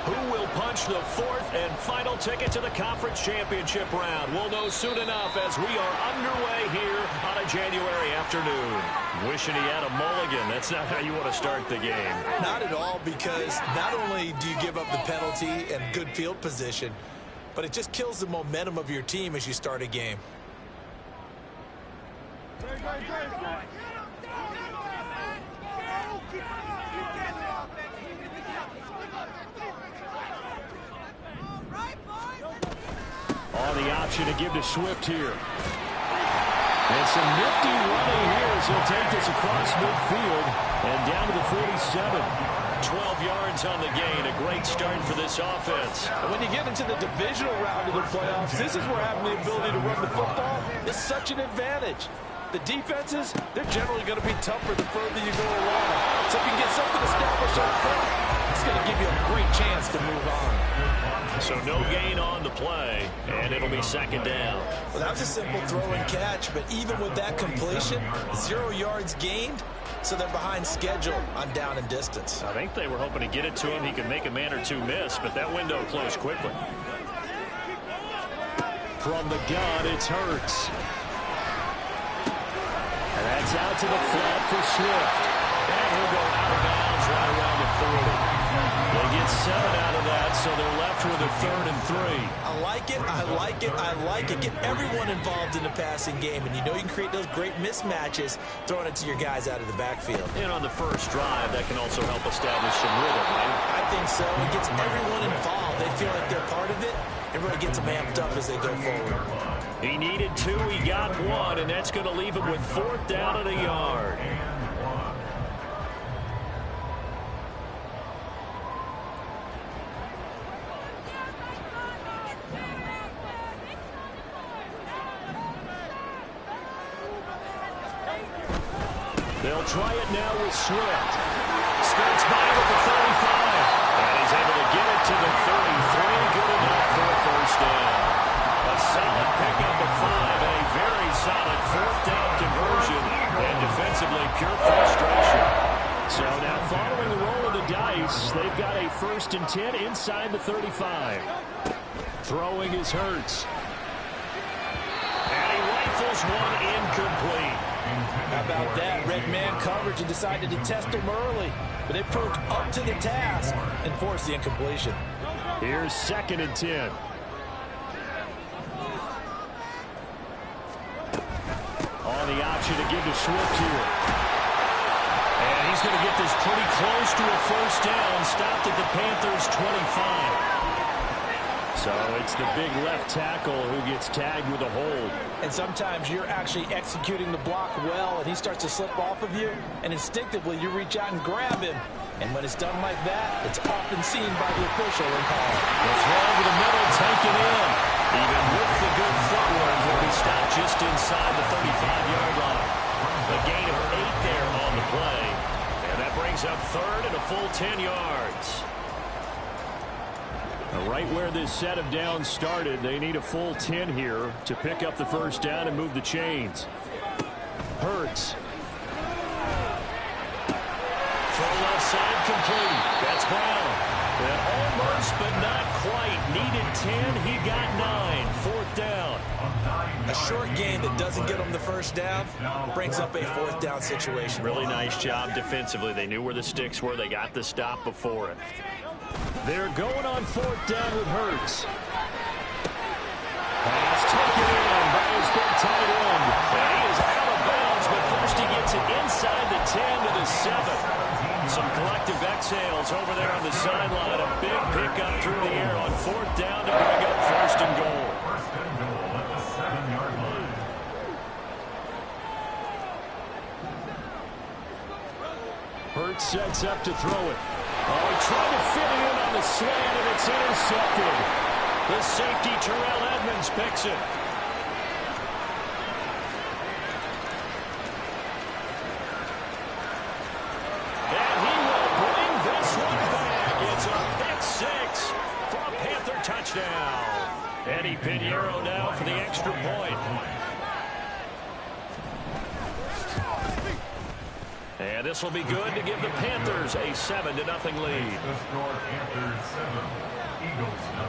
Who will punch the fourth and final ticket to the conference championship round? We'll know soon enough as we are underway here on a January afternoon. Wishing he had a mulligan. That's not how you want to start the game. Not at all, because not only do you give up the penalty and good field position, but it just kills the momentum of your team as you start a game. On the option to give to Swift here. And some nifty running here as he'll take this across midfield and down to the 47. 12 yards on the gain. A great start for this offense. And when you get into the divisional round of the playoffs, this is where having the ability to run the football is such an advantage. The defenses, they're generally going to be tougher the further you go along. So if you can get something established up front, it's going to give you a great chance to move on. So no gain on the play, and it'll be second down. Well, that was a simple throw and catch, but even with that completion, 0 yards gained, so they're behind schedule on down and distance. I think they were hoping to get it to him. He could make a man or two miss, but that window closed quickly. From the gun, it's Hurts. And that's out to the flat for Swift. And he'll go out of bounds right around the 40. They get 7 out of that, so they're left with a 3rd and 3. I like it, I like it, I like it. Get everyone involved in the passing game, and you know you can create those great mismatches throwing it to your guys out of the backfield. And on the first drive, that can also help establish some rhythm, right? I think so. It gets everyone involved. They feel like they're part of it. It really gets them amped up as they go forward. He needed 2, he got 1, and that's going to leave him with 4th down and a yard. They'll try it now with Swift. Skirts by with the 35. And he's able to get it to the 33. Good enough for a first down. A solid pickup of 5 and a very solid 4th down conversion. And defensively, pure frustration. So now following the roll of the dice, they've got a 1st and 10 inside the 35. Throwing is Hurts. And he rifles one incomplete. How about that? Red man coverage and decided to test him early. But it proved up to the task and forced the incompletion. Here's 2nd and 10. On the option to give to Swift here. And he's going to get this pretty close to a first down. Stopped at the Panthers' 25. So it's the big left tackle who gets tagged with a hold. And sometimes you're actually executing the block well, and he starts to slip off of you, and instinctively you reach out and grab him. And when it's done like that, it's often seen by the official and called. The throw to the middle, taken in. Even with the good footwork, he'll be stopped just inside the 35-yard line. A gain of 8 there on the play. And that brings up 3rd and a full 10 yards. Right where this set of downs started, they need a full 10 here to pick up the first down and move the chains. Hurts. Throw left side complete. That's Brown. And almost, but not quite. Needed 10. He got 9. 4th down. A short gain that doesn't get them the first down brings up a 4th down situation. Really nice job defensively. They knew where the sticks were. They got the stop before it. They're going on 4th down with Hurts. Pass taken in by his big tight end. And he is out of bounds, but first he gets it inside the 10 to the 7. Some collective exhales over there on the sideline. A big pickup through the air on 4th down to bring up 1st and goal. Hurts sets up to throw it. Oh, he tried to fit it in on the slant, and it's intercepted. The safety, Terrell Edmonds, picks it. And he will bring this one back. It's a pick 6 for a Panther touchdown. Eddie Pinheiro now for the extra point. And And this will be good to give the Panthers a 7-0 lead. The score, Panthers 7, Eagles 0.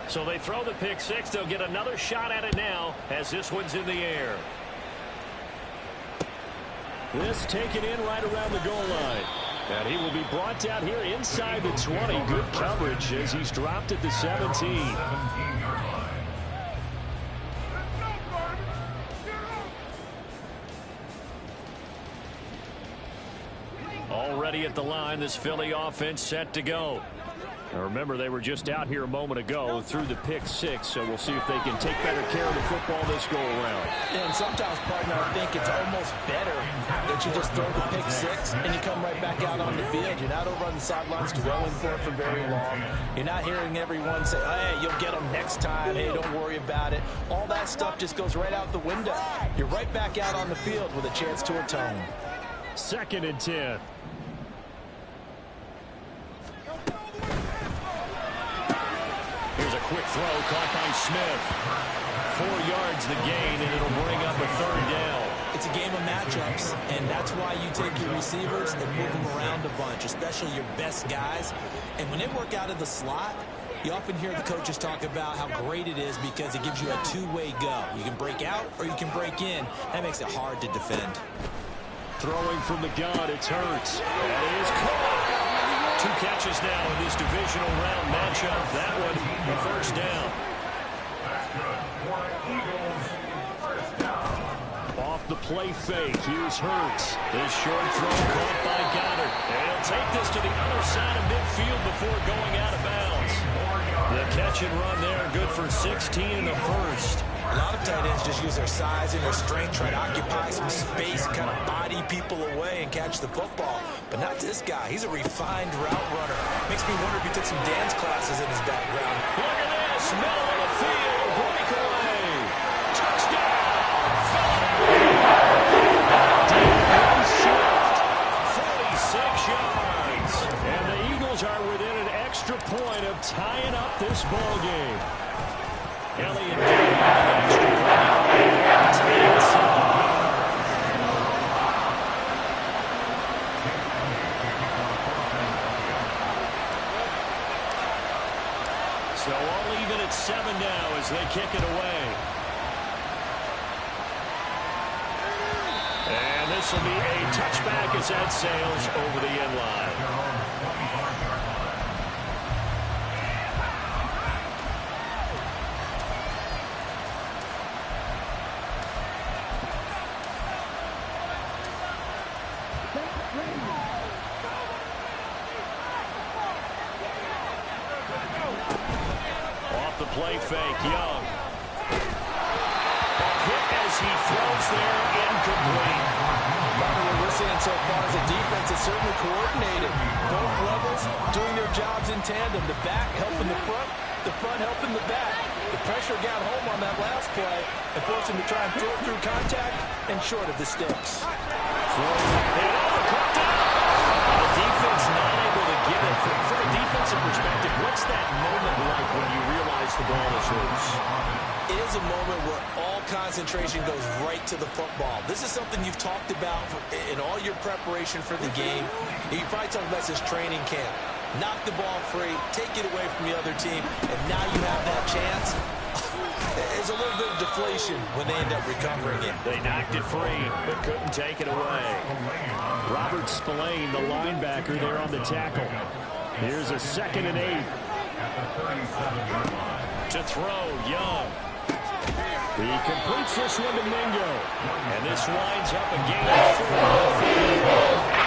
So they throw the pick six. They'll get another shot at it now as this one's in the air. This taken in right around the goal line. And he will be brought down here inside the 20. Good coverage as he's dropped at the 17. 17-yard line. Already at the line, this Philly offense set to go. Now remember, they were just out here a moment ago through the pick six, so we'll see if they can take better care of the football this go around. And sometimes, partner, I think it's almost better that you just throw the pick six and you come right back out on the field. You're not over on the sidelines dwelling for it for very long. You're not hearing everyone say, hey, you'll get them next time. Hey, don't worry about it. All that stuff just goes right out the window. You're right back out on the field with a chance to atone. 2nd and 10. Here's a quick throw caught by Smith. 4 yards the gain, and it'll bring up a 3rd down. It's a game of matchups, and that's why you take your receivers and move them around a bunch, especially your best guys. And when they work out of the slot, you often hear the coaches talk about how great it is because it gives you a two-way go. You can break out or you can break in. That makes it hard to defend. Throwing from the gun, it's Hurts. That is caught. 2 catches now in this divisional round matchup. That one, a 1st down. That's good. For Eagles, 1st down. Off the play fake, here's Hurts. This short throw caught by Goddard. And he'll take this to the other side of midfield before going out of bounds. The catch and run there, good for 16 in the 1st. A lot of tight ends just use their size and their strength, try to occupy some space, kind of body people away and catch the football. But not this guy. He's a refined route runner. Makes me wonder if he took some dance classes in his background. Look at this. Middle of the field. Breakaway. Touchdown. Philadelphia. Swift. 46 yards. And the Eagles are within an extra point of tying up this ball game. Elliott doing an extra point. So all even at 7 now as they kick it away. And this will be a touchback as that sails over the end line. Play fake, Young. A hit as he throws there, incomplete. What we're seeing so far as a defense is certainly coordinated. Both levels doing their jobs in tandem. The back helping the front helping the back. The pressure got home on that last play and forced him to try and throw through contact and short of the sticks. The defense not able to get it. From a defensive perspective, what's that moment like when you realize the ball is loose? It is a moment where all concentration goes right to the football. This is something you've talked about in all your preparation for the game. You probably talked about this training camp. Knock the ball free, take it away from the other team, and now you have that chance. There's a little bit of deflation when they end up recovering it. They knocked it free, but couldn't take it away. Robert Spillane, the linebacker, there on the tackle. Here's a 2nd and 8. To throw, Young. He completes this one to Mingo. And this winds up a gain of 4.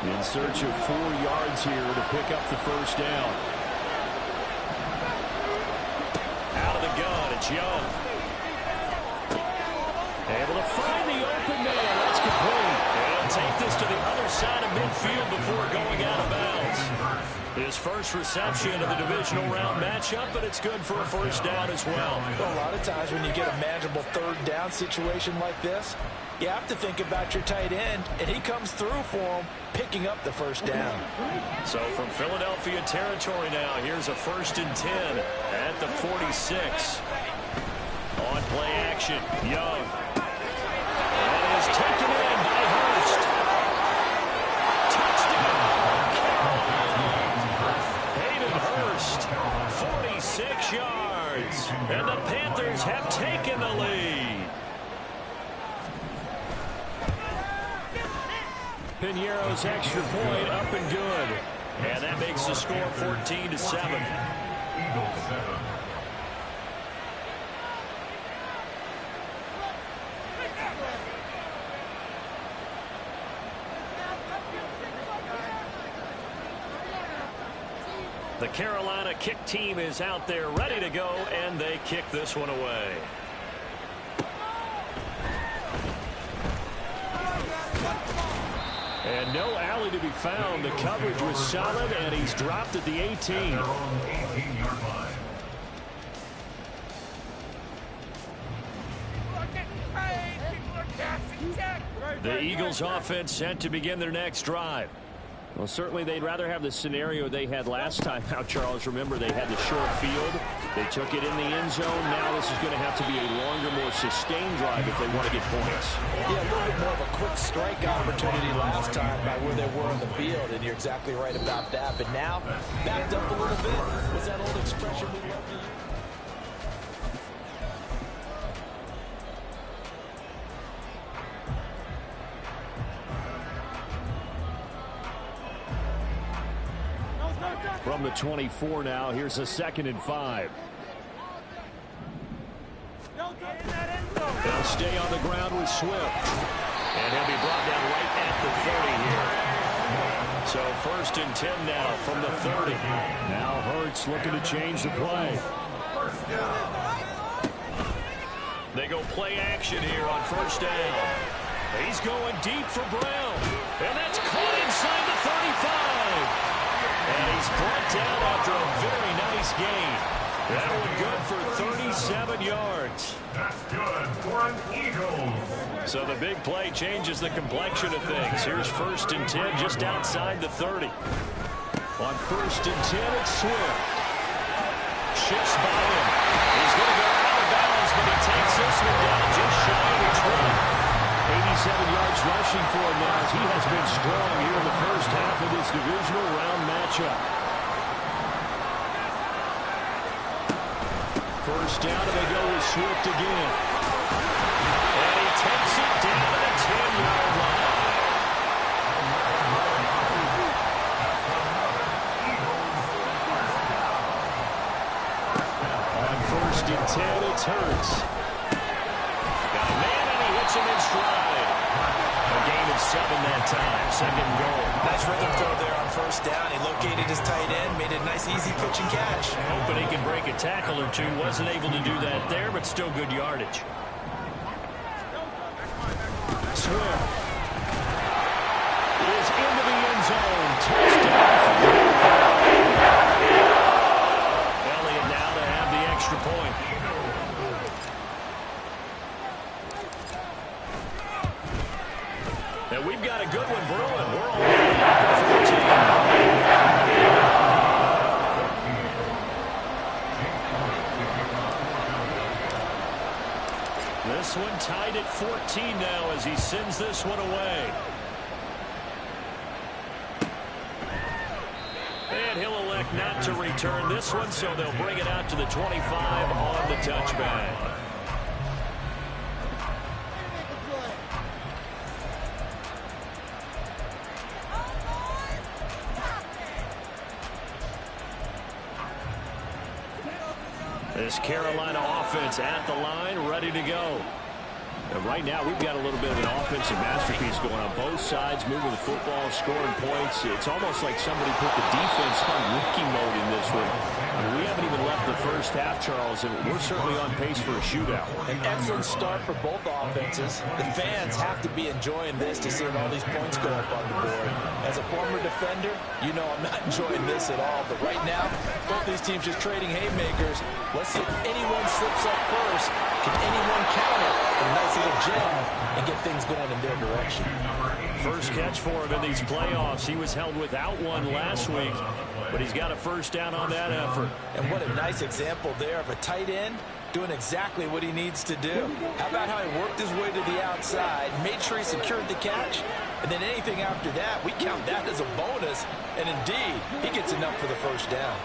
In search of 4 yards here to pick up the 1st down. Out of the gun, it's Young. Able to find the open man. That's complete. And he'll take this to the other side of midfield before going out of bounds. His first reception of the divisional round matchup, but it's good for a 1st down as well. A lot of times when you get a manageable 3rd down situation like this, You have to think about your tight end, and he comes through for him, picking up the first down. So from Philadelphia territory now, here's a 1st and 10 at the 46. On play action, Young. That is taken in by Hurst. Touchdown. Hayden Hurst, 46 yards. And the Panthers have taken the lead. Piñeiro's extra point up and good. And that makes the score 14-7. Eagles 7. The Carolina kick team is out there ready to go, and they kick this one away. And no alley to be found. The coverage was solid, and he's dropped at the 18. Their own 18-yard line. The Eagles offense set to begin their next drive. Well, certainly they'd rather have the scenario they had last time out, Charles. Remember, they had the short field. They took it in the end zone. Now this is going to have to be a longer, more sustained drive if they want to get points. Yeah, a little bit more of a quick strike opportunity last time by where they were on the field, and you're exactly right about that. But now, backed up a little bit. Was that old expression we love to use? From the 24 now, here's a 2nd and 5. They'll stay on the ground with Swift. And he'll be brought down right at the 30 here. So 1st and 10 now from the 30. Now Hurts looking to change the play. They go play action here on 1st down. He's going deep for Brown. And that's caught inside the 35. And he's brought down after a very nice gain. That one good for 37 yards. That's good for an Eagles. So the big play changes the complexion of things. Here's 1st and 10 just outside the 30. On 1st and 10, it's Swift. Shifts by him. He's going to go out of bounds, but he takes this one down just shy of the 20. 87 yards rushing for him now as he has been strong here in the first half of this divisional round matchup. 1st down, and they go with Swift again. And he takes it down at the 10-yard line. On 1st and 10, it's Hurts. Got a man, and he hits him in stride. A gain of 7 that time. 2nd goal. Nice rhythm throw there on 1st down. He located his tight end, made it a nice, easy pitch and catch. Hoping he can break a tackle or two. Wasn't able to do that there, but still good yardage. Swift is into the end zone. Touchdown. Elliott now to have the extra point. And we've got a good one brewing. We're all at 14. This one tied at 14 now as he sends this one away. And he'll elect not to return this one, so they'll bring it out to the 25 on the touchback. This Carolina offense at the line, ready to go. And right now, we've got a little bit of an offensive masterpiece going on both sides, moving the football, scoring points. It's almost like somebody put the defense on rookie mode in this one. I mean, we haven't even left the first half, Charles, and we're certainly on pace for a shootout. An excellent start for both offenses. The fans have to be enjoying this to see all these points go up on the board. As a former defender, you know I'm not enjoying this at all. But right now, both these teams just trading haymakers. Let's see if anyone slips up first. Can anyone counter a nice to the gym and get things going in their direction. First catch for him in these playoffs. He was held without one last week, but he's got a first down on that effort. And what a nice example there of a tight end doing exactly what he needs to do. How about how he worked his way to the outside, made sure he secured the catch, and then anything after that, we count that as a bonus, and indeed, he gets enough for the first down.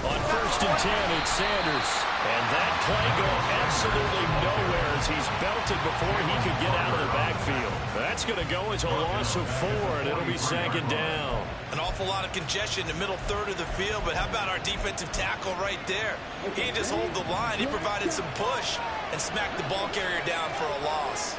On 1st and 10, it's Sanders. And that play going absolutely nowhere as he's belted before he could get out of the backfield. That's going to go as a loss of 4, and it'll be 2nd down. An awful lot of congestion in the middle third of the field, but how about our defensive tackle right there? He didn't just hold the line. He provided some push and smacked the ball carrier down for a loss.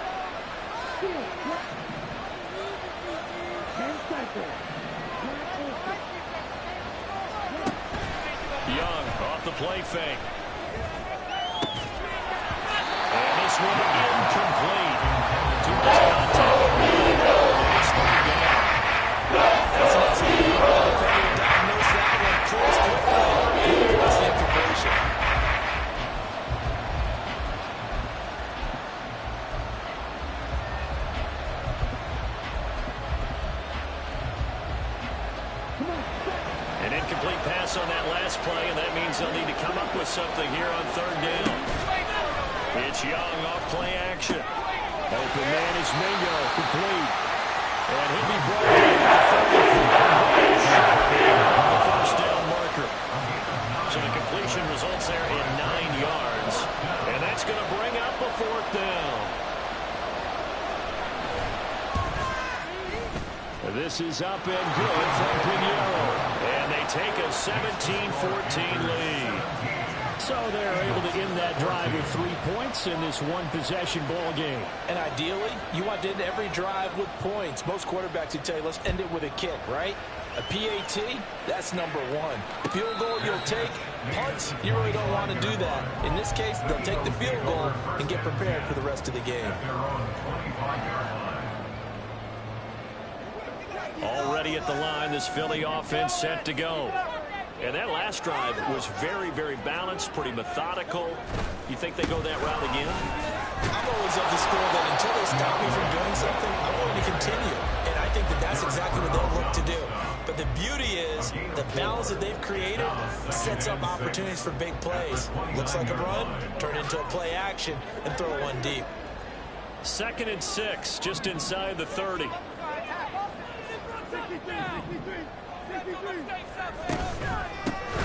Young off the play fake. And this one incomplete. Too much contact. It's 3rd down. That's an excellent defender to diagnose that one close quickly and force the incompletion. An incomplete pass on that last play, and that means they'll need to come up with something here on 3rd down. It's Young off play action. Open man is Mingo, complete. And he'll be brought down at the 1st down marker. So the completion results there in 9 yards. And that's going to bring up a 4th down. This is up and good from Pinheiro. And they take a 17-14 lead. So they're able to end that drive with 3 points in this one-possession ball game. And ideally, you want to end every drive with points. Most quarterbacks would tell you, let's end it with a kick, right? A PAT, that's number 1. Field goal you'll take. Punts, you really don't want to do that. In this case, they'll take the field goal and get prepared for the rest of the game. Already at the line, this Philly offense set to go. And that last drive was very, very balanced, pretty methodical. You think they go that route again? I'm always of the school that until they stop me from doing something, I'm going to continue. And I think that that's exactly what they'll look to do. But the beauty is the balance that they've created sets up opportunities for big plays. Looks like a run, turn into a play action, and throw one deep. 2nd and 6, just inside the 30.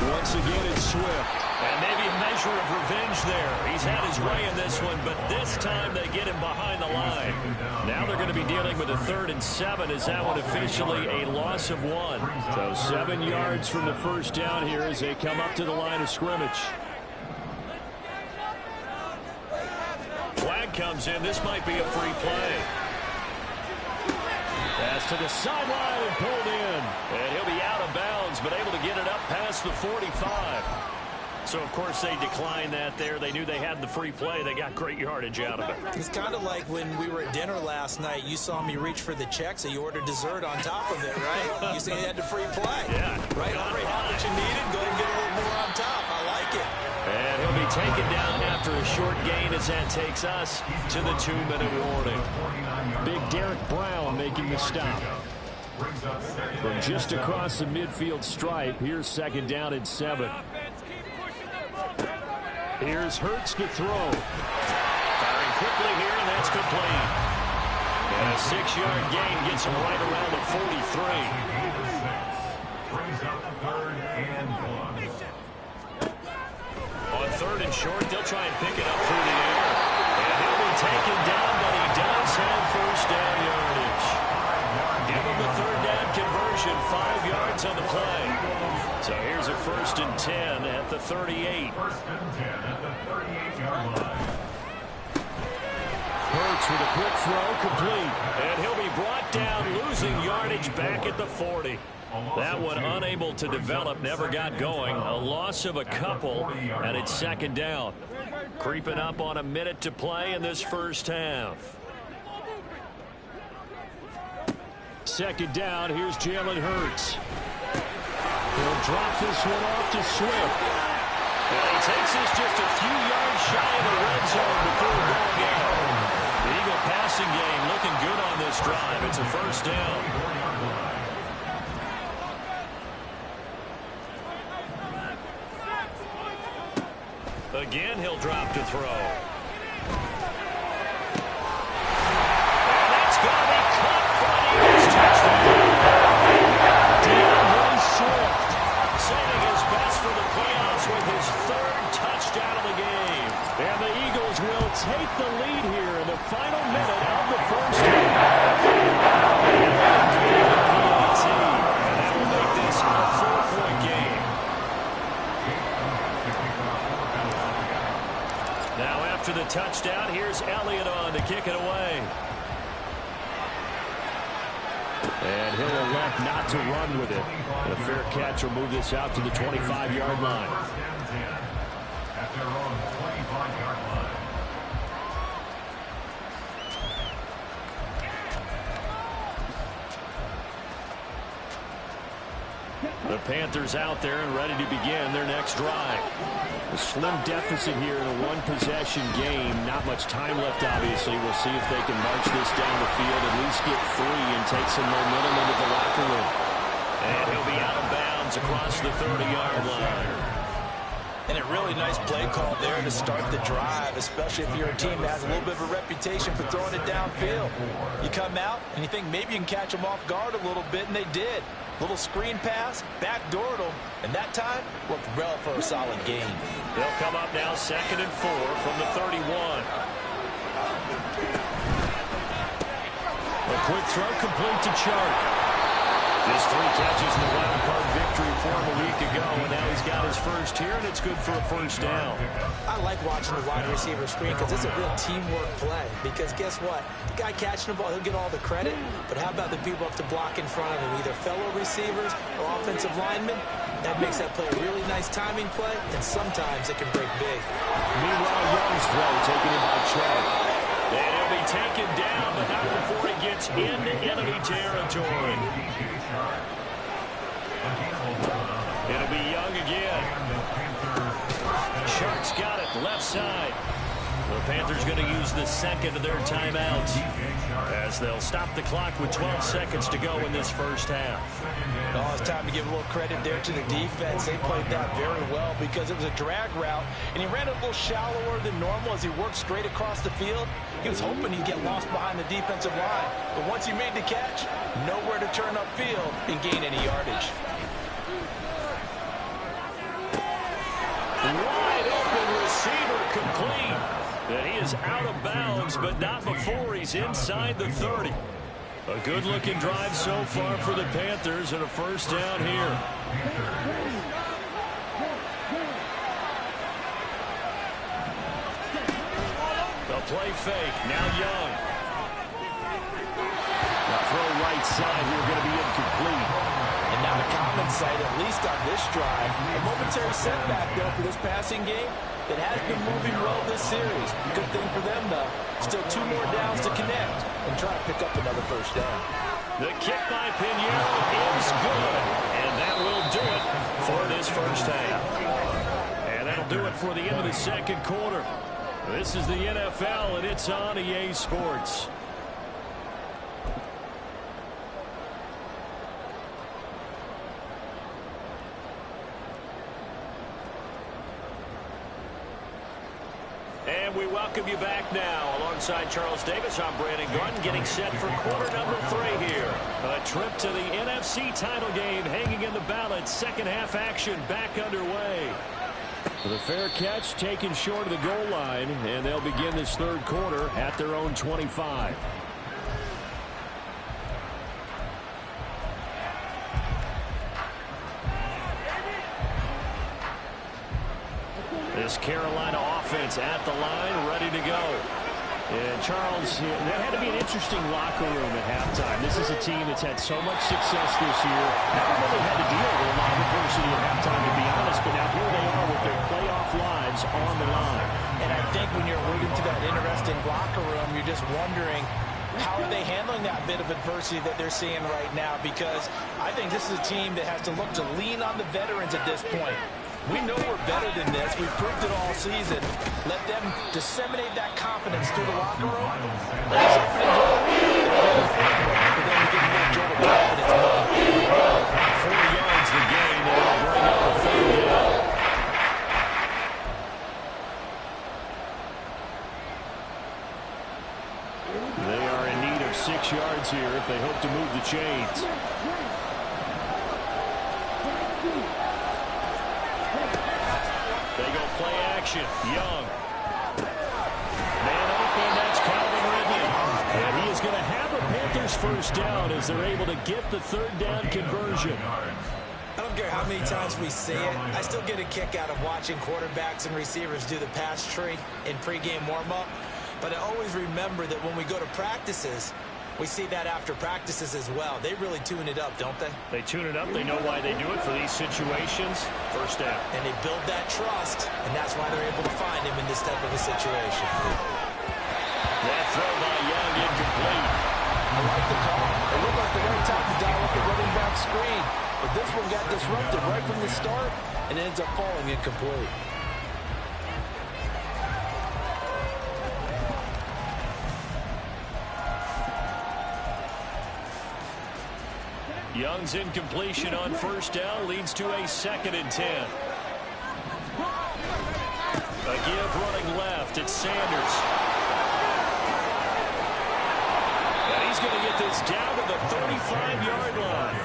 Once again, it's Swift. And maybe a measure of revenge there. He's had his way in this one, but this time they get him behind the line. Now they're going to be dealing with a 3rd and 7. Is that one officially a loss of 1? So 7 yards from the first down here as they come up to the line of scrimmage. Flag comes in. This might be a free play. Pass to the sideline and pulled in. And he'll be out of bounds, but able to get it up past the 45. So, of course, they declined that there. They knew they had the free play. They got great yardage out of it. It's kind of like when we were at dinner last night. You saw me reach for the check, so you ordered dessert on top of it, right? You said you had the free play. Yeah. Right? Already had what you needed. Go ahead and get a little more on top. I like it. And he'll be taken down after a short gain as that takes us to the 2-minute warning. Big Derek Brown making the stop. From just across the midfield stripe, here's 2nd down and 7. Here's Hurts to throw. Firing quickly here, and that's complete. And a 6-yard gain gets him right around the 43. On 3rd and short, they'll try and pick it up through the air. And he'll be taken down, but he does have first down yardage. Give him the 3rd down conversion, 5 yards on the play. So here's a 1st and 10 at the 38. 1st and 10 at the 38-yard line. Hurts with a quick throw, complete. And he'll be brought down, losing yardage back at the 40. That one unable to develop, never got going. A loss of a couple, and it's 2nd down. Creeping up on a minute to play in this first half. 2nd down, here's Jalen Hurts. He'll drop this one off to Swift. And he takes this just a few yards shy of the red zone before going out. The Eagle passing game looking good on this drive. It's a first down. Again, he'll drop to throw. And that's going to be caught for an Eagles touchdown. Swift saving his best for the playoffs with his third touchdown of the game. And the Eagles will take the lead here in the final minute of the first half. And that will make this a 4-point game. Now after the touchdown, here's Elliott on to kick it away. And he'll elect not to run with it. And a fair catch will move this out to the 25-yard line. At their own 25-yard line. The Panthers out there and ready to begin their next drive. A slim deficit here in a one-possession game. Not much time left, obviously. We'll see if they can march this down the field, at least get 3 and take some momentum into the locker room. And he'll be out of bounds across the 30-yard line. And a really nice play call there to start the drive, especially if you're a team that has a little bit of a reputation for throwing it downfield. You come out and you think maybe you can catch them off guard a little bit, and they did. Little screen pass, backdoored them, and that time worked well for a solid gain. They'll come up now 2nd and 4 from the 31. A quick throw complete to Chark. Just 3 catches in the wild card victory for him a week ago, and now he's got his first here, and it's good for a first down. I like watching the wide receiver screen because it's a real teamwork play. Because guess what? The guy catching the ball, he'll get all the credit, but how about the people up to block in front of him, either fellow receivers or offensive linemen? That makes that play a really nice timing play, and sometimes it can break big. Meanwhile, Young's throw taken in by Chark. And he'll be taken down, but not before he gets into enemy territory. It'll be Young again. Chark's got it, left side. The Panthers going to use the second of their timeouts as they'll stop the clock with 12 seconds to go in this first half. Oh, it's time to give a little credit there to the defense. They played that very well because it was a drag route, and he ran a little shallower than normal as he worked straight across the field. He was hoping he'd get lost behind the defensive line, but once he made the catch, nowhere to turn upfield and gain any yardage. Wide open receiver complete. And he is out of bounds, but not before he's inside the 30. A good-looking drive so far for the Panthers and a first down here. The play fake. Now Young. The throw right side here going to be incomplete. And now a common sight, at least on this drive. A momentary setback, though, for this passing game that has been moving well this series. Good thing for them, though. Still 2 more downs to connect and try to pick up another first down. The kick by Pinheiro is good, and that will do it for this first half. And that'll do it for the end of the second quarter. This is the NFL, and it's on EA Sports. And we welcome you back now. Alongside Charles Davis, I'm Brandon Gunn, getting set for quarter number 3 here. A trip to the NFC title game hanging in the balance. Second half action back underway. The fair catch taken short of the goal line, and they'll begin this third quarter at their own 25. This Carolina offense at the line, ready to go. And Charles, that had to be an interesting locker room at halftime. This is a team that's had so much success this year. Haven't really had to deal with a lot of adversity at halftime, to be honest. But now here they are with their playoff lives on the line. And I think when you're alluding to that interesting locker room, you're just wondering, how are they handling that bit of adversity that they're seeing right now? Because I think this is a team that has to look to lean on the veterans at this point. We know we're better than this. We've proved it all season. Let them disseminate that confidence through the locker room. Let's open it up. For them to get more jolt of confidence moving forward. 4 yards the gain, and it'll bring up a third down. They are in need of 6 yards here if they hope to move the chains. They go play action. Young. Man open, that's Calvin Ridley. And he is going to have a Panthers first down as they're able to get the third down conversion. I don't care how many times we see it. I still get a kick out of watching quarterbacks and receivers do the pass tree in pregame warm-up. But I always remember that when we go to practices, we see that after practices as well. They really tune it up, don't they? They tune it up. They know why they do it for these situations. First down. And they build that trust, and that's why they're able to find him in this type of a situation. That throw by Young incomplete. I like the call. It looked like the right time to dial up the running back screen. But this one got disrupted right from the start and ends up falling incomplete. Young's incompletion on first down leads to a 2nd and 10. A give running left. It's Sanders. And he's going to get this down to the 35-yard line.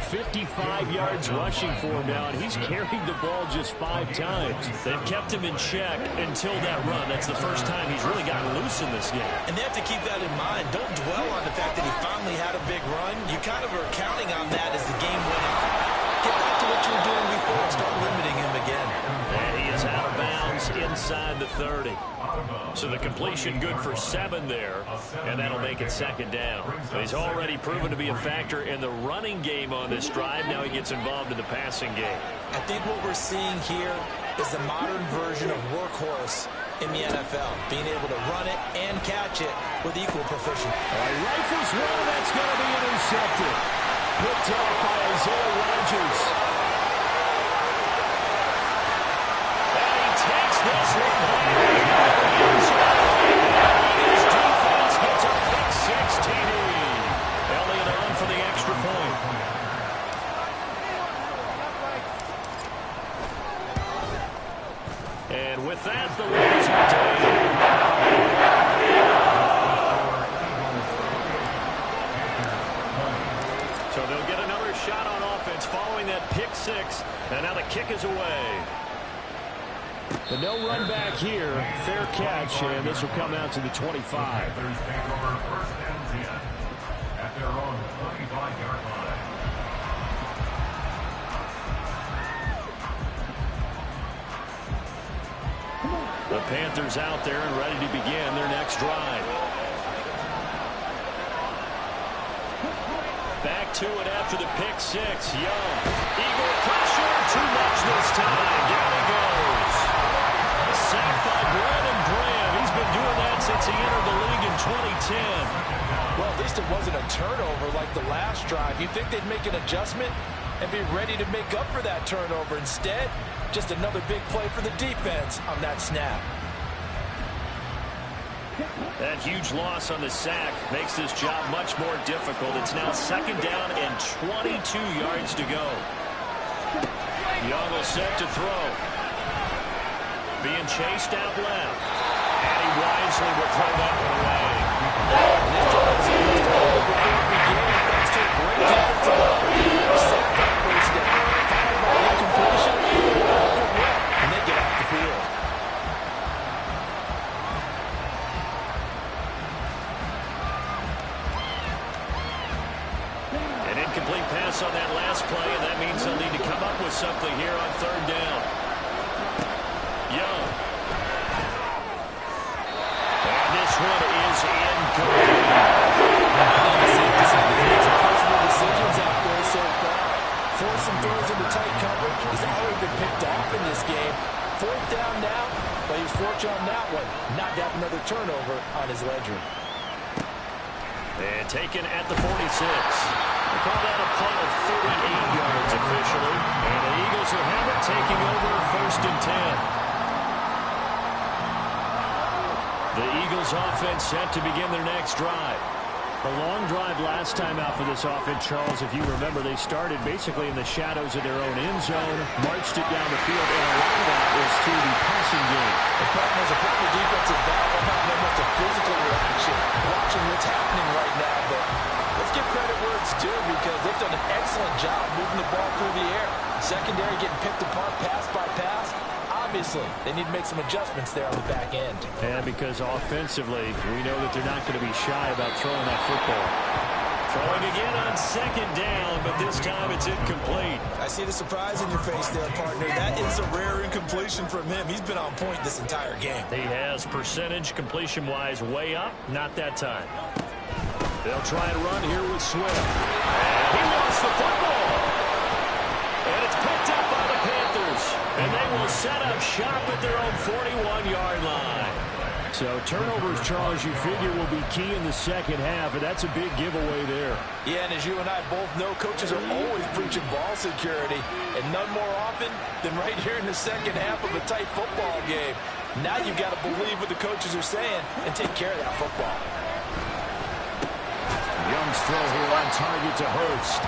55 yards rushing for him now, and he's carried the ball just 5 times. They've kept him in check until that run. That's the first time he's really gotten loose in this game. And they have to keep that in mind. Don't dwell on the fact that he finally had a big run. You kind of are counting on that as the game went on. Get back to what you were doing before and start limiting him again. And he is out of bounds inside the 30. So the completion good for 7 there, and that'll make it 2nd down. He's already proven to be a factor in the running game on this drive. Now he gets involved in the passing game. I think what we're seeing here is the modern version of workhorse in the NFL, being able to run it and catch it with equal proficiency. All right, rifles one, that's going to be intercepted. Picked off by Isaiah Rodgers. And he takes this one back. His defense gets a pick 6 TD. Elliott on for the extra point. And with that, the lead is retained. So they'll get another shot on offense following that pick 6. And now the kick is away. The no run back here. Fair catch, and this will come out to the 25. Panthers take over 1st and 10 at their own 25-yard line. The Panthers out there and ready to begin their next drive. Back to it after the pick 6. Young. Eagle pressure. Too much this time. Down he goes. Sacked by Brandon Graham. He's been doing that since he entered the league in 2010. Well, at least it wasn't a turnover like the last drive. You'd think they'd make an adjustment and be ready to make up for that turnover. Instead, just another big play for the defense on that snap. That huge loss on the sack makes this job much more difficult. It's now 2nd down and 22 yards to go. Young will set to throw. Being chased out left. And he wisely will throw that one away. And this drive is almost over before it began, thanks to a great defensive line. Sack on first down, followed by incompletion, and they get off the field. An incomplete pass on that last play, and that means they'll need to come up with something here on 3rd down. Young. And this one is incomplete. Personal decisions out there so far. Forcing throws into tight coverage. He's already been picked off in this game. 4th down now, but he was fortunate on that one. Not to have another turnover on his ledger. And taken at the 46. They call that a punt of 38 yards officially. And the Eagles will have it, taking over and 10. The Eagles offense set to begin their next drive. The long drive last time out for this offense, Charles, if you remember, they started basically in the shadows of their own end zone, marched it down the field, and a lot of that was through the passing game. The problem is a proper defensive back. I'm having almost a physical reaction watching what's happening right now, but let's give credit where it's due because they've done an excellent job moving the ball through the air. Secondary getting picked apart pass by pass. Obviously, they need to make some adjustments there on the back end. And because offensively, we know that they're not going to be shy about throwing that football. Throwing again on second down, but this time it's incomplete. I see the surprise in your face there, partner. That is a rare incompletion from him. He's been on point this entire game. He has percentage completion-wise way up. Not that time. They'll try and run here with Swift. And he lost the football. And it's picked up by the Panthers. And they will set up shop at their own 41-yard line. So turnovers, Charles, you figure will be key in the second half, and that's a big giveaway there. Yeah, and as you and I both know, coaches are always preaching ball security, and none more often than right here in the second half of a tight football game. Now you've got to believe what the coaches are saying and take care of that football. Young's throw here on target to Hurst.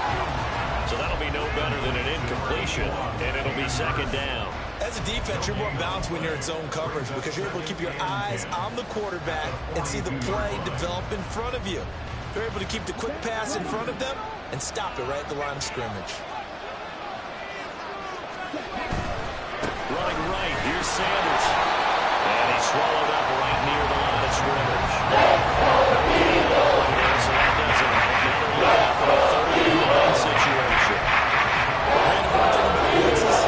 So that'll be no better than an incompletion, and it'll be second down. As a defense, you're more balanced when you're in zone coverage because you're able to keep your eyes on the quarterback and see the play develop in front of you. You're able to keep the quick pass in front of them and stop it right at the line of scrimmage. Running right, here's Sanders. And he's swallowed up right near the line of scrimmage. So that doesn't help. Now they're looking at the third and 9 situation. And one thing about blitzes,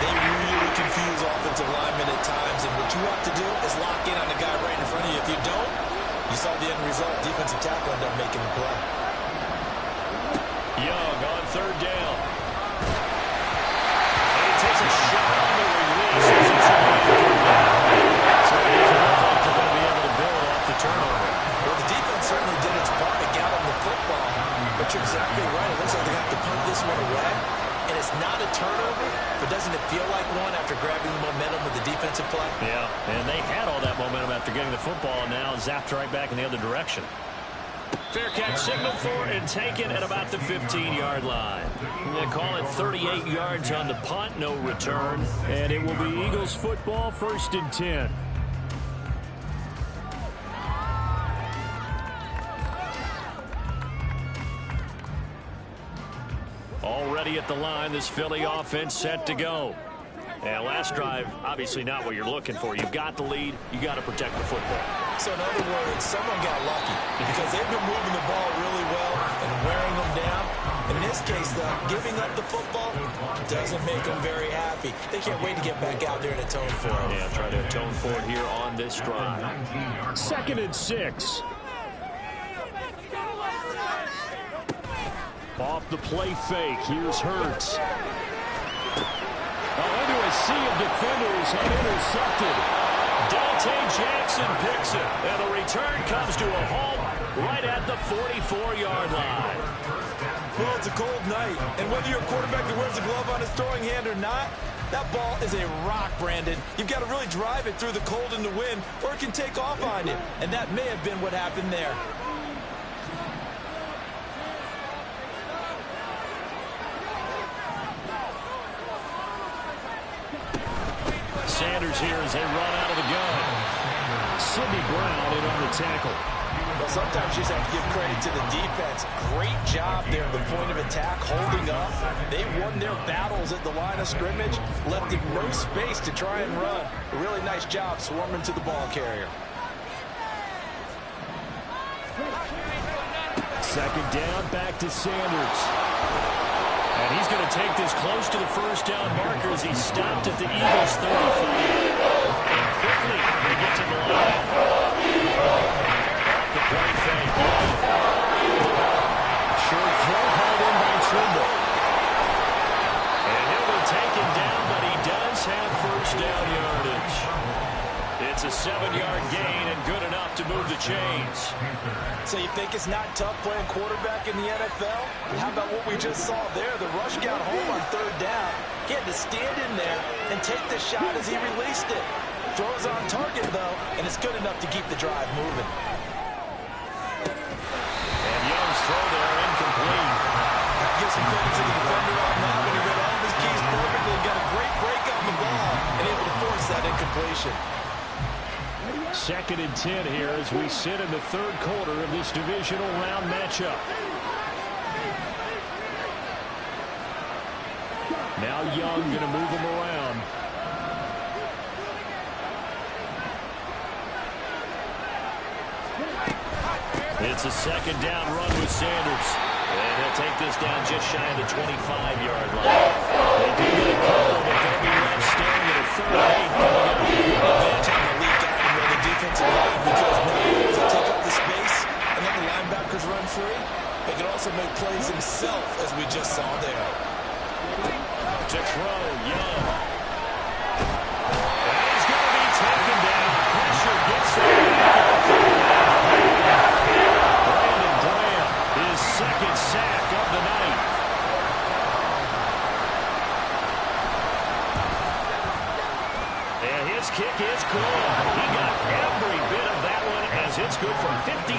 they really confuse offensive linemen at times, and what you have to do is lock in on the guy right in front of you. If you don't, you saw the end result. Defensive tackle ended up making the play. Young on third down. And he takes a shot on the release. So it doesn't look like they're going to be able to build off the turnover. Well, the defense certainly did its part to get on the football, but you're exactly right. It looks like they have to punt this one away. And it's not a turnover, but doesn't it feel like one after grabbing the momentum of the defensive play? Yeah, and they had all that momentum after getting the football, and now zapped right back in the other direction. Fair catch signaled for and taken at about the 15-yard line. They call it 38 yards on the punt, no return, and it will be Eagles football, 1st and 10. Already at the line, this Philly offense set to go. And last drive, obviously not what you're looking for. You've got the lead. You got to protect the football. So in other words, someone got lucky because they've been moving the ball really well and wearing them down. In this case, though, giving up the football doesn't make them very happy. They can't wait to get back out there and atone for it. Yeah, try to atone for it here on this drive. 2nd and 6. Off the play fake, here's Hurts. Into a sea of defenders and intercepted. Dante Jackson picks it, and the return comes to a halt right at the 44-yard line. Well, it's a cold night, and whether you're a quarterback that wears a glove on his throwing hand or not, that ball is a rock, Brandon. You've got to really drive it through the cold and the wind, or it can take off on you, and that may have been what happened there. Sanders here as they run out of the gun. Sidney Brown in on the tackle. Well, sometimes you just have to give credit to the defense. Great job there at the point of attack, holding up. They won their battles at the line of scrimmage, left him no space to try and run. A really nice job swarming to the ball carrier. 2nd down, back to Sanders. And he's going to take this close to the first down marker as he stopped at the Eagles' 35. And quickly, they get to the line. The play fake. Short throw hauled in by Trimble. And he'll be taken down, but he does have first down yardage. It's a 7-yard gain and good enough to move the chains. So you think it's not tough playing quarterback in the NFL? How about what we just saw there? The rush got home on 3rd down. He had to stand in there and take the shot as he released it. Throws on target, though, and it's good enough to keep the drive moving. And Young's throw there incomplete. Give some credit to the defender on that when he read all of his keys perfectly. Got a great break on the ball and able to force that incompletion. 2nd and 10 here as we sit in the 3rd quarter of this divisional round matchup. Now Young going to move him around. It's a 2nd down run with Sanders. And he'll take this down just shy of the 25-yard line. They do get a couple, but they'll be left standing at a 3rd and 8 coming up. Advantage on the lead guy and the defensive line because not only does he take up the space and let the linebackers run free, they can also make plays himself, as we just saw there. To throw, Young. And he's going to be taken down. Pressure gets there. Brandon Graham, his 2nd sack of the night. And his kick is good. He got every bit of that one as it's good for 56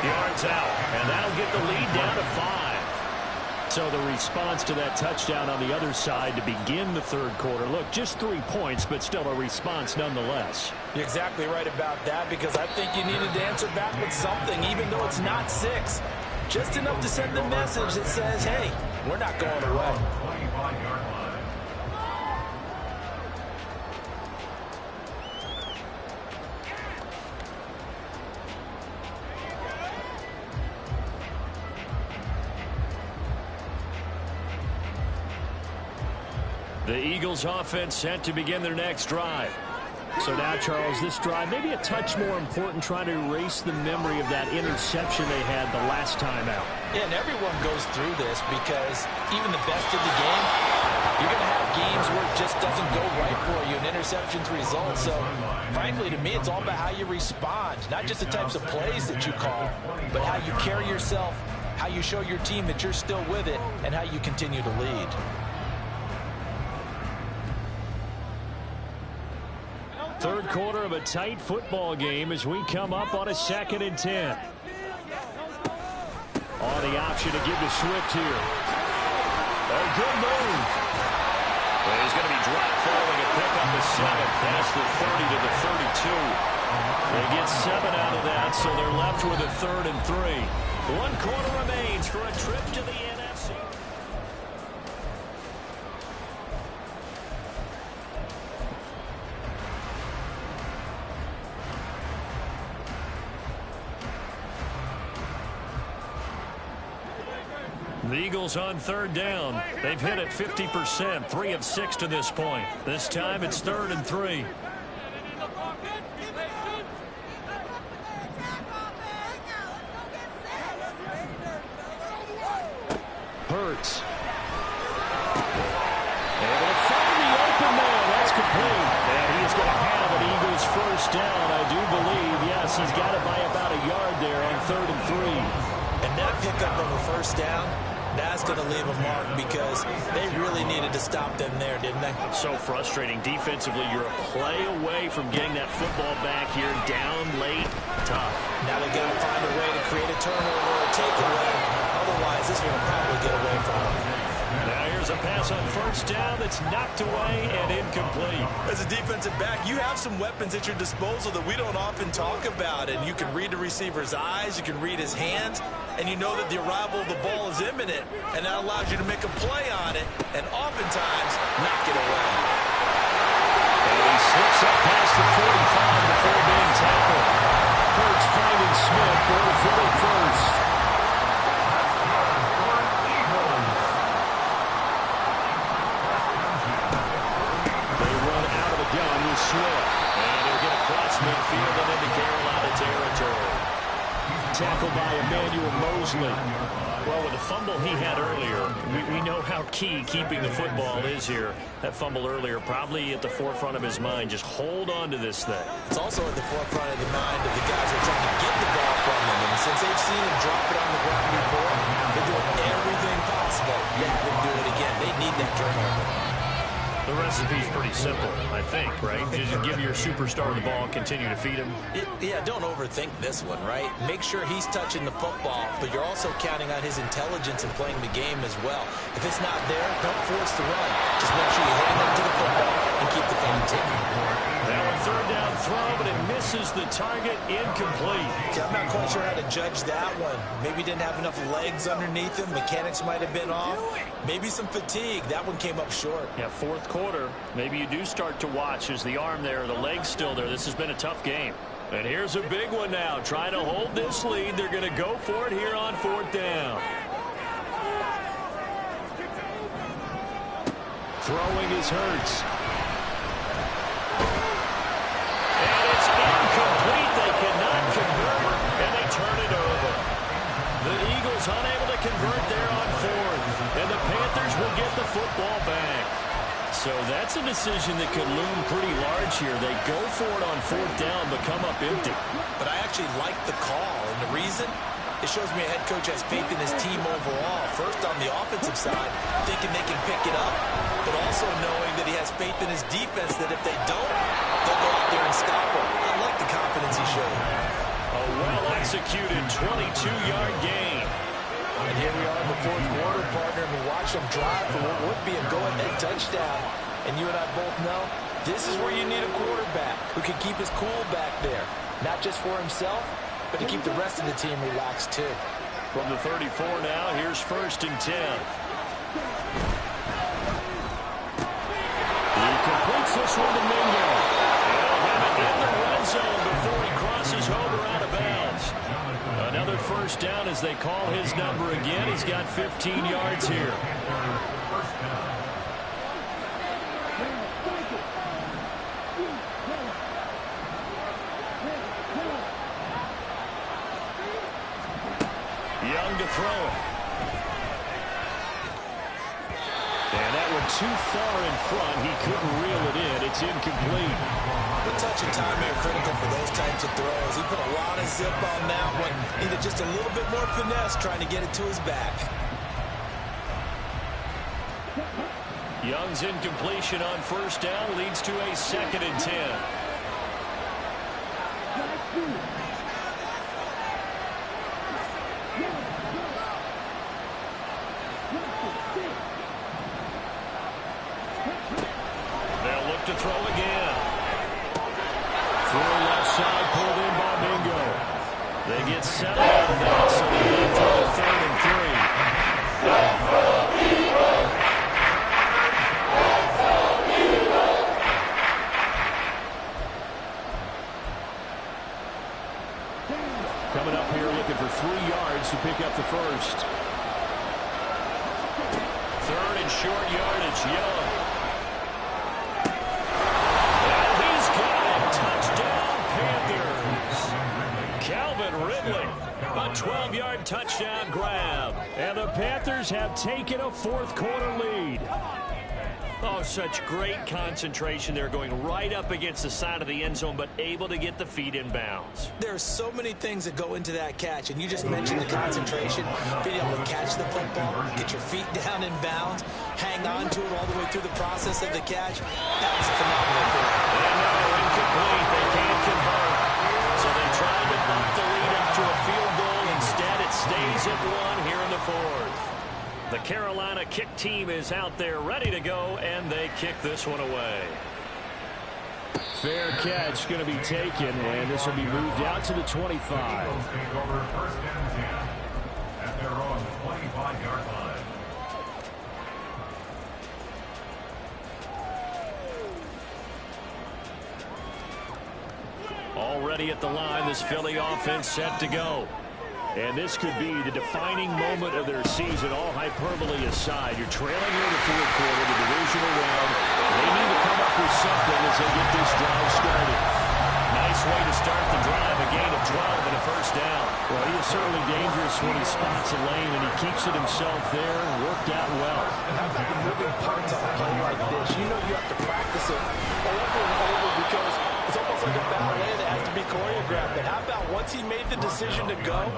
yards out. And that'll get the lead down to 5. So the response to that touchdown on the other side to begin the 3rd quarter. Look, just 3 points, but still a response nonetheless. You're exactly right about that because I think you needed to answer back with something, even though it's not 6. Just enough to send the message that says, hey, we're not going away. 25-yard line. The Eagles offense set to begin their next drive. So now, Charles, this drive maybe a touch more important, trying to erase the memory of that interception they had the last time out. Yeah, and everyone goes through this because even the best of the game, you're going to have games where it just doesn't go right for you, and interceptions result. So, frankly, to me, it's all about how you respond, not just the types of plays that you call, but how you carry yourself, how you show your team that you're still with it, and how you continue to lead. Third quarter of a tight football game as we come up on a 2nd and 10. On the option to give to Swift here. A good move. Well, he's going to be dropped following a pickup of 7 past the 30 to the 32. They get 7 out of that, so they're left with a 3rd and 3. 1 quarter remains for a trip to the NFC. The Eagles on 3rd down. They've hit it 50%, 3 of 6 to this point. This time it's 3rd and 3. Hurts. Able to find the open man. That's complete. And he's going to have an Eagles 1st down, I do believe. Yes, he's got it by about a yard there on 3rd and 3. And that pickup of a 1st down, that's going to leave a mark because they really needed to stop them there, didn't they? So frustrating. Defensively, you're a play away from getting that football back here. Down late. Tough. Now they got to find a way to create a turnover or a takeaway. Otherwise, this one will probably get away from them. Now here's a pass on 1st down that's knocked away and incomplete. As a defensive back, you have some weapons at your disposal that we don't often talk about. And you can read the receiver's eyes, you can read his hands, and you know that the arrival of the ball is imminent. And that allows you to make a play on it and oftentimes knock it away. And he slips up past the 45 before being tackled. Hurts finding Smith for the 41st. Swift, and he'll get across midfield and into Carolina territory. Tackled by Emmanuel Mosley. Well, with the fumble he had earlier, we know how key keeping the football is here. That fumble earlier probably at the forefront of his mind. Just hold on to this thing. It's also at the forefront of the mind of the guys who are trying to get the ball from him. And since they've seen him drop it on the ground before, they're doing everything possible to have him do it again. They need that turnover. The recipe's pretty simple, I think, right? You just give your superstar the ball and continue to feed him. Yeah, don't overthink this one, right? Make sure he's touching the football, but you're also counting on his intelligence in playing the game as well. If it's not there, don't force the run. Just make sure you hang on to the football and keep the clock ticking. Now a third down throw, but it misses the target, incomplete. Yeah, I'm not quite sure how to judge that one. Maybe he didn't have enough legs underneath him. Mechanics might have been off. Maybe some fatigue. That one came up short. Yeah, fourth quarter. Maybe you do start to watch as the arm there, the leg's still there. This has been a tough game. And here's a big one now. Trying to hold this lead. They're going to go for it here on fourth down. Throwing is Hurts. And it's incomplete. They cannot convert, and they turn it over. The Eagles unable to convert there on fourth, and the Panthers will get the football back. So that's a decision that could loom pretty large here. They go for it on fourth down, but come up empty. But I actually like the call, and the reason? It shows me a head coach has faith in his team overall. First, on the offensive side, thinking they can pick it up, but also knowing that he has faith in his defense that if they don't, they'll go out there and stop him. I like the confidence he showed. A well-executed 22-yard gain. And here we are in the fourth quarter, partner, and we watch them drive for what would be a go-ahead touchdown. And you and I both know this is where you need a quarterback who can keep his cool back there, not just for himself, but to keep the rest of the team relaxed too. From the 34 now, here's first and 10. He completes this one to Mingo. He'll have it in the red zone before he crosses over out of bounds. Another first down as they call his number again. He's got 15 yards here. Young to throw it. And that one too far in front. He couldn't reel it in. It's incomplete. The touch and time are critical for those types of throws. He put a lot of zip on that one. Needed just a little bit more finesse trying to get it to his back. Young's incompletion on first down leads to a second and 10. They'll look to throw again. Through left side, pulled in by Mingo. They get 7 out of that, so they lead for a third and 3. Coming up here looking for 3 yards to pick up the first. Third and short yardage, Young. And he's got it. Touchdown, Panthers. Calvin Ridley, a 12-yard touchdown grab. And the Panthers have taken a fourth quarter lead. Oh, such great concentration. They're going right up against the side of the end zone, but able to get the feet in bounds. There's so many things that go into that catch, and you just mentioned the concentration, being able to catch the football, get your feet down in bounds, hang on to it all the way through the process of the catch. That was a phenomenal play. And now incomplete. They can't convert. So they tried to bump the lead up to a field goal. Instead, it stays at 1 here in the fourth. The Carolina kick team is out there ready to go, and they kick this one away. Fair catch going to be taken, and this will be moved out to the 25. Take over first and 10 at their own 25-yard line. Already at the line, this Philly offense set to go. And this could be the defining moment of their season, all hyperbole aside. You're trailing here in the fourth quarter, the divisional round. They need to come up with something as they get this drive started. Nice way to start the drive, a gain of 12 and a first down. Well, he is certainly dangerous when he spots a lane, and he keeps it himself there. Worked out well. And how about the moving parts on a play like this? You know you have to practice it over and over because it's almost like a ballet that has to be choreographed. But how about once he made the decision to go,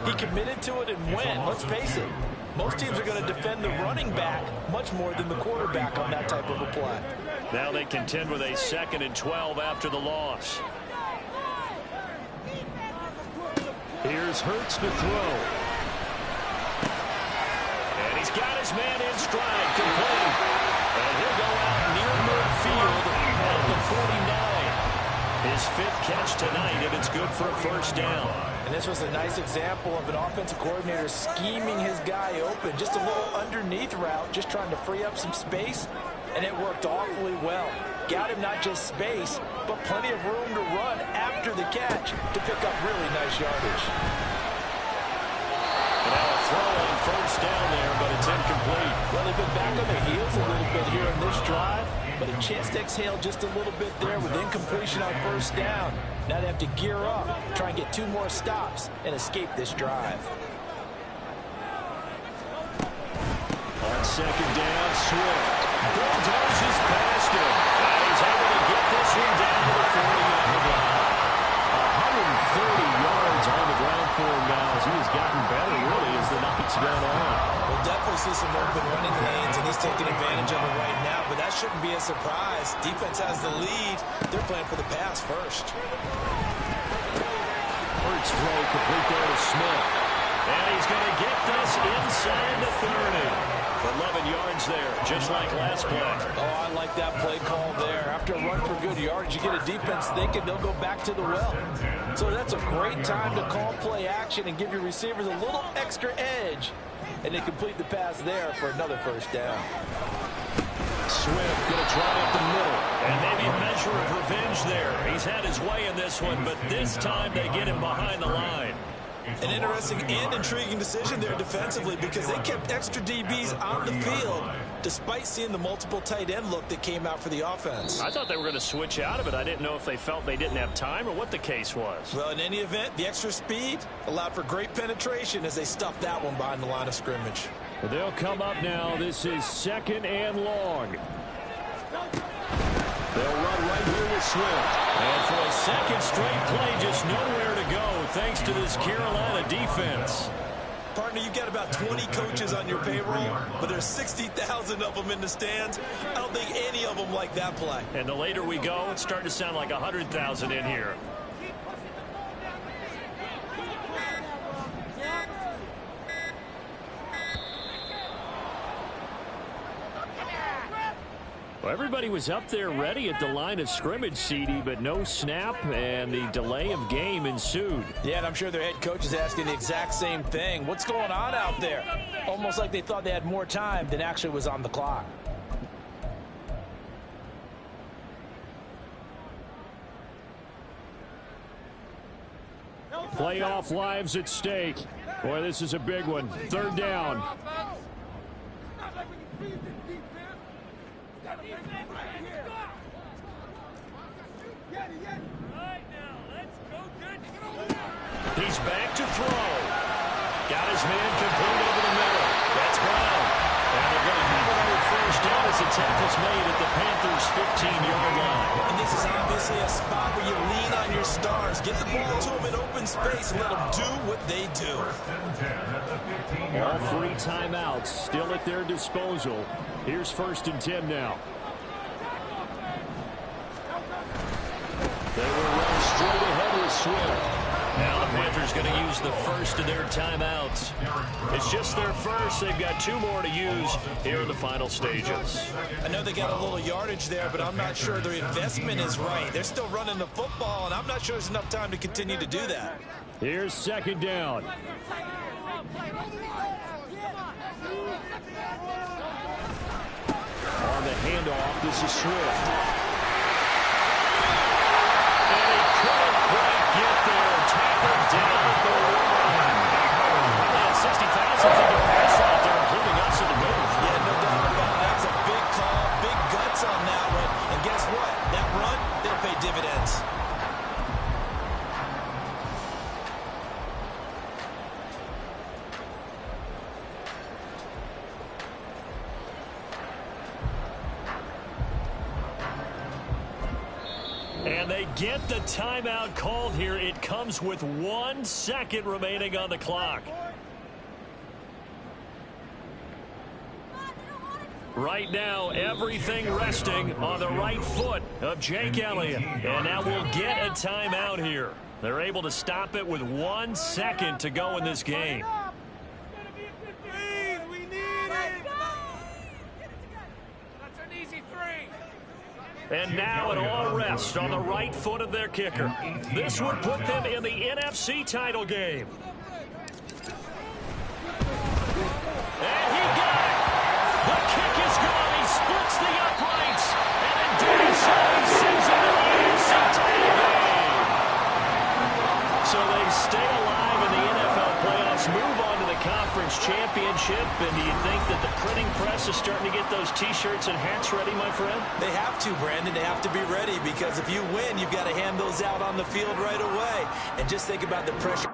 He committed to it and went. Let's face it, most teams are going to defend the running back much more than the quarterback on that type of a play. Now they contend with a 2nd and 12 after the loss. Here's Hurts to throw. And he's got his man in stride, complete. And he'll go out near midfield at the 49. His 5th catch tonight, and it's good for a first down. And this was a nice example of an offensive coordinator scheming his guy open. Just a little underneath route, just trying to free up some space, and it worked awfully well. Got him not just space, but plenty of room to run after the catch to pick up really nice yardage. And now a throw on first down there, but it's incomplete. Well, they've been back on their heels a little bit here in this drive, but a chance to exhale just a little bit there with incompletion on first down. Now they have to gear up, try and get 2 more stops, and escape this drive. On second down, Swift bulldozes past him. And he's able to get this one down to the 40-yard line. 130 yards on the ground for him now as he has gotten better, really, as the night's gone on. We'll definitely see some open running lanes, and he's taking advantage of it right now, but that shouldn't be a surprise. Defense has the lead. They're playing for the pass first. Hurts throw complete there to Smith. And he's going to get this inside the 30. But 11 yards there, just like last play. Oh, I like that play call there. After a run for good yards, you get a defense thinking they'll go back to the well. So that's a great time to call play action and give your receivers a little extra edge. And they complete the pass there for another first down. Swift going to try up the middle. And maybe a measure of revenge there. He's had his way in this one, but this time they get him behind the line. An interesting and intriguing decision there defensively because they kept extra DBs on the field despite seeing the multiple tight end look that came out for the offense. I thought they were going to switch out of it. I didn't know if they felt they didn't have time or what the case was. Well, in any event, the extra speed allowed for great penetration as they stuffed that one behind the line of scrimmage. Well, they'll come up now. This is 2nd and long. They'll run right here with Swift. And for a second straight play, just nowhere to go thanks to this Carolina defense. Partner, you've got about 20 coaches on your payroll, but there's 60,000 of them in the stands. I don't think any of them like that play. And the later we go, it's starting to sound like 100,000 in here. Well, everybody was up there ready at the line of scrimmage, CD, but no snap, and the delay of game ensued. Yeah, and I'm sure their head coach is asking the exact same thing. What's going on out there? Almost like they thought they had more time than actually was on the clock. Playoff lives at stake. Boy, this is a big one. 3rd down. He's back to throw. Got his man complete over the middle. That's Brown. And they're going to have another first down as the tackle's made at the Panthers' 15-yard line. And this is obviously a spot where you lean on your stars. Get the ball to them in open space and let them do what they do. All 3 timeouts still at their disposal. Here's 1st and 10 now. They will run straight ahead with Swift. Now the Panthers going to use the first of their timeouts. It's just their first. They've got 2 more to use here in the final stages. I know they got a little yardage there, but I'm not sure their investment is right. They're still running the football, and I'm not sure there's enough time to continue to do that. Here's 2nd down. On the handoff, this is Swift. And he couldn't quite get there. Tackled down at the line. Probably had 60,000 feet to pass out there, including us in the booth. Yeah, no doubt about it. That's a big call, big guts on that one. And guess what? That run, they'll pay dividends. And they get the timeout called here. It comes with 1 second remaining on the clock. Right now, everything resting on the right foot of Jake Elliott. And now we'll get a timeout here. They're able to stop it with 1 second to go in this game. And now it all rests on the right foot of their kicker. This would put them in the NFC title game. And he got it. The kick is gone. He splits the uprights. And in doing so, he sends them to the NFC title game. So they stay alive in the NFL playoffs, move on to the conference championship. And do you think that the printing press is starting to get those T-shirts and hats ready, my friend? They have to, Brandon. They have to be ready because if you win, you've got to hand those out on the field right away. And just think about the pressure.